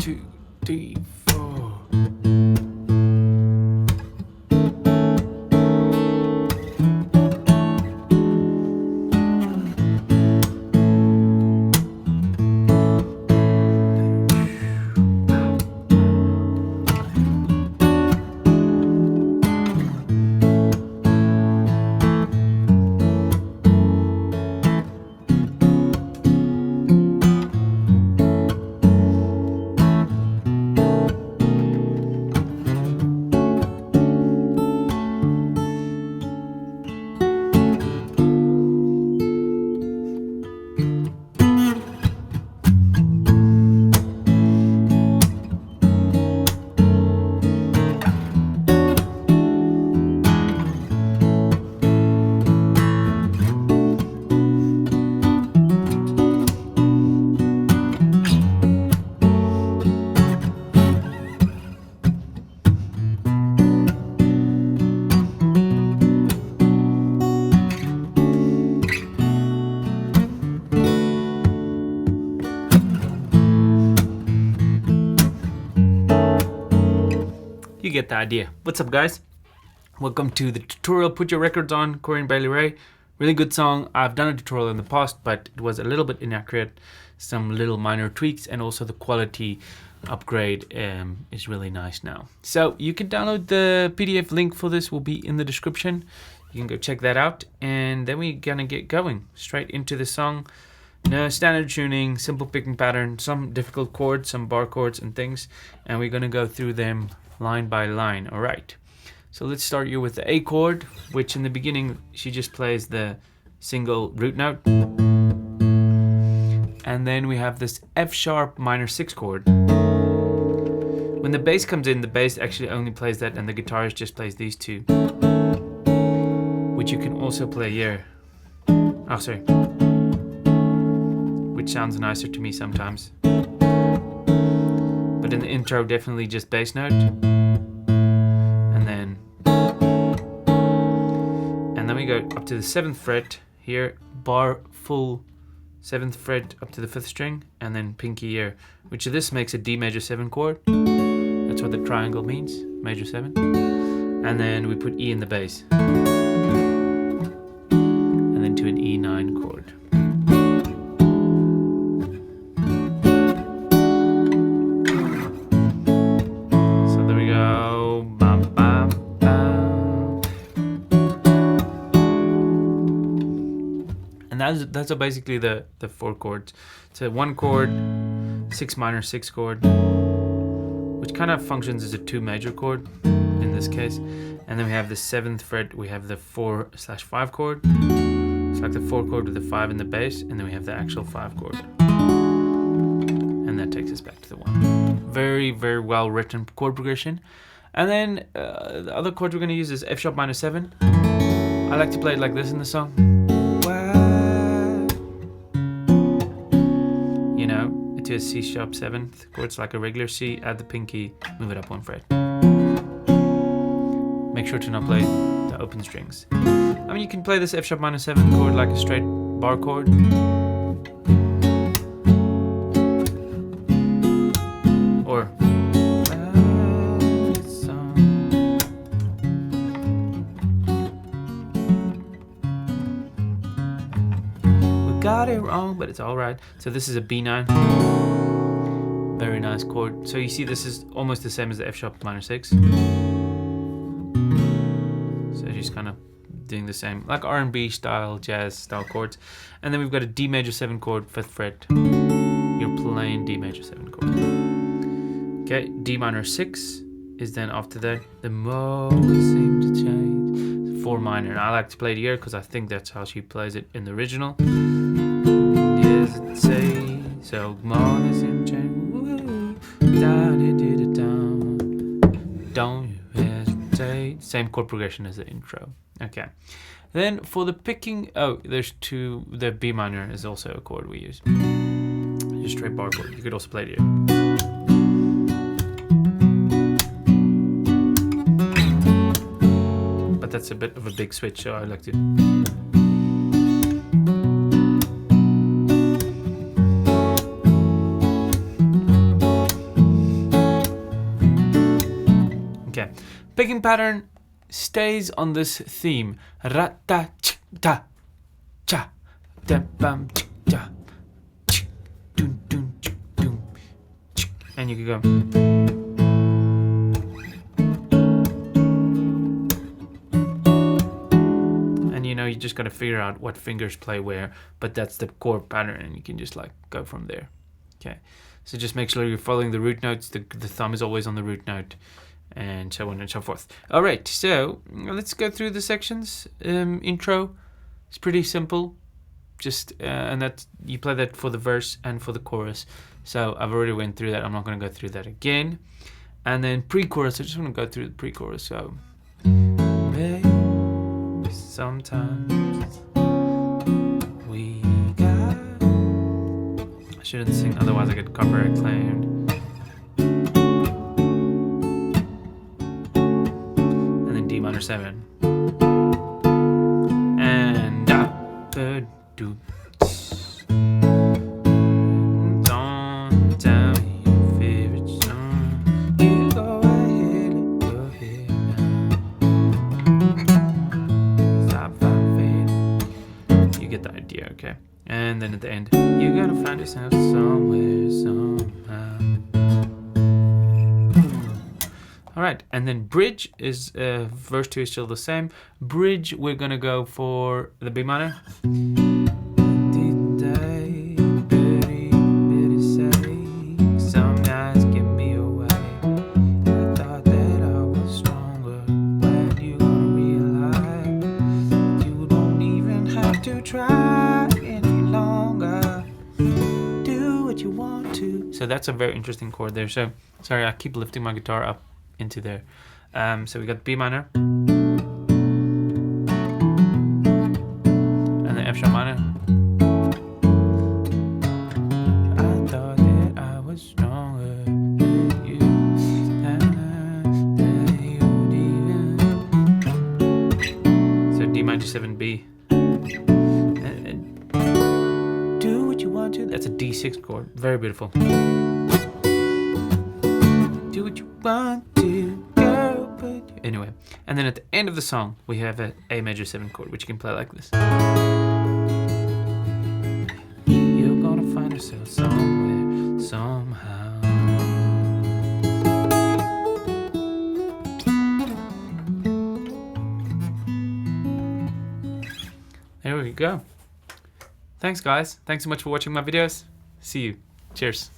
2, 3, 4. You get the idea. What's up, guys? Welcome to the tutorial Put Your Records On, Corinne Bailey Ray. Really good song. I've done a tutorial in the past, but it was a little bit inaccurate. Some little minor tweaks, and also the quality upgrade is really nice now. So you can download the PDF link for this, will be in the description. You can go check that out, and then we're gonna get going straight into the song. No standard tuning, simple picking pattern, some difficult chords, some bar chords and things, and we're gonna go through them line by line. All right, so let's start you with the A chord, which in the beginning she just plays the single root note, and then we have this F sharp minor 6 chord. When the bass comes in, the bass actually only plays that, and the guitarist just plays these two, which you can also play here. Oh, sorry. Which sounds nicer to me sometimes. But in the intro, definitely just bass note. And then we go up to the 7th fret here, bar full 7th fret up to the 5th string, and then pinky here, which this makes a D major 7 chord. That's what the triangle means, major 7. And then we put E in the bass. And then to an E9 chord. And that's basically the 4 chords. It's a 1 chord, 6 minor 6 chord, which kind of functions as a 2 major chord in this case. And then we have the 7th fret, we have the 4/5 chord. It's like the 4 chord with the 5 in the bass, and then we have the actual 5 chord. And that takes us back to the 1. Very, very well written chord progression. And then the other chord we're going to use is F sharp minor 7. I like to play it like this in the song. You know, to a C sharp 7th chord. It's like a regular C, add the pinky, move it up 1 fret. Make sure to not play the open strings. I mean, you can play this F sharp minor 7 chord like a straight bar chord. Or got it wrong, but it's all right. So this is a B9. Very nice chord. So you see this is almost the same as the F sharp minor 6. So she's kind of doing the same, like R&B style, jazz style chords. And then we've got a D major 7 chord, 5th fret. Your plain D major 7 chord. Okay, D minor 6 is then after that. The most seem to change. 4 minor. And I like to play it here because I think that's how she plays it in the original. Say so, morning seem to change. Don't you hesitate. Same chord progression as the intro. Okay. Then for the picking, there's 2. The B minor is also a chord we use. Just straight bar chord. You could also play it here. But that's a bit of a big switch, so I like to. Picking pattern stays on this theme. Ra ta ch ta cha da bam ch cha ch dun dun ch dun ch, and you can go. And you know, you just got to figure out what fingers play where, but that's the chord pattern, and you can just like go from there. Okay, so just make sure you're following the root notes. The thumb is always on the root note, and so on and so forth. All right, so let's go through the sections. Intro, it's pretty simple. Just and that you play that for the verse and for the chorus. So I've already went through that. I'm not going to go through that again. And then pre-chorus, I just want to go through the pre-chorus. So baby, sometimes we got. I shouldn't sing, otherwise I get copyright claimed. And then D minor 7. And da do. Don't tell me your favorite song. You go ahead, go ahead now. Stop fading. You get the idea, okay? And then at the end, you're gonna find yourself somewhere, somehow. All right, and then bridge is verse 2 is still the same. Bridge, we're gonna go for the B minor. Some nights give me away. I thought that I was stronger. When you gonna realize you don't even have to try any longer. Do what you want to. So that's a very interesting chord there. So sorry, I keep lifting my guitar up into there. So we got B minor and the F sharp minor. I thought that I was stronger than you. So D minor 7B. Do what you want to. That's a D6 chord. Very beautiful. Do what you want to, girl, but anyway. And then at the end of the song, we have an A major 7 chord, which you can play like this. You're gonna find yourself somewhere, somehow. There we go. Thanks, guys. Thanks so much for watching my videos. See you. Cheers.